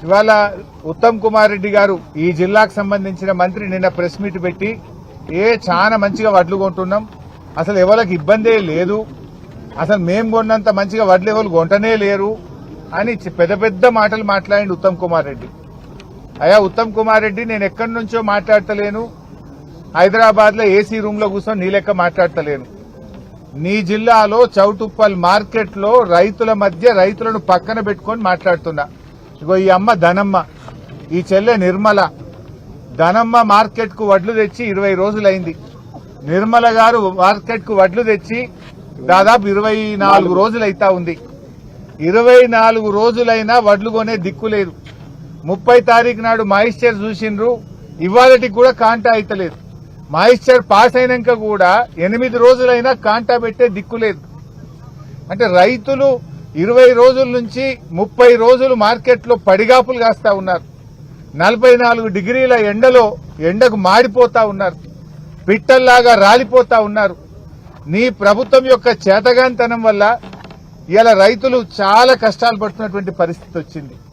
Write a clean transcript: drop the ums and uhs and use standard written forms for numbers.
ఇవాళ ఉత్తమ్ కుమార్ రెడ్డి గారు ఈ జిల్లాకు సంబంధించిన మంత్రి నిన్న ప్రెస్ మీట్ పెట్టి చాలా మంచిగా వడ్లు కొంటున్నాం, అసలు ఎవరికి ఇబ్బందే లేదు, అసలు మేము కొన్నంత మంచిగా వడ్లు ఎవరు కొంటనే లేరు అని పెద్ద పెద్ద మాటలు మాట్లాడిండు ఉత్తమ్ కుమార్ రెడ్డి. అయ్యా ఉత్తమ్ కుమార్ రెడ్డి, నేను ఎక్కడి నుంచో మాట్లాడతలేను, హైదరాబాద్ లో ఏసీ రూమ్ లో కూర్చొని నీ లెక్క మాట్లాడతలేను. నీ జిల్లాలో చౌటుప్పల్ మార్కెట్ లో రైతుల మధ్య రైతులను పక్కన పెట్టుకొని మాట్లాడుతున్నా. ఇగో ఈ అమ్మ ధనమ్మ, ఈ చెల్లె నిర్మల, ధనమ్మ మార్కెట్ కు వడ్లు తెచ్చి 20 రోజులైంది. నిర్మల గారు మార్కెట్ కు వడ్లు తెచ్చి దాదాపు 24 రోజులైతా ఉంది. 24 రోజులైనా వడ్లు కొనే దిక్కు లేదు. 30 తారీఖు నాడు మాయిశ్చర్ చూసిండ్రు, ఇవాళకి కూడా కాంటా అయితలేదు. మాయిశ్చర్ పాస్ అయినాక కూడా 8 రోజులైనా కాంటా పెట్టే దిక్కు లేదు. అంటే రైతులు 20 రోజుల నుంచి 30 రోజులు మార్కెట్లో పడిగాపులు కాస్తా ఉన్నారు. 44 డిగ్రీల ఎండకు మాడిపోతా ఉన్నారు, పిట్టల్లాగా రాలిపోతా ఉన్నారు. నీ ప్రభుత్వం యొక్క చేతగానితనం వల్ల ఇలా రైతులు చాలా కష్టాలు పడుతున్నటువంటి పరిస్థితి వచ్చింది.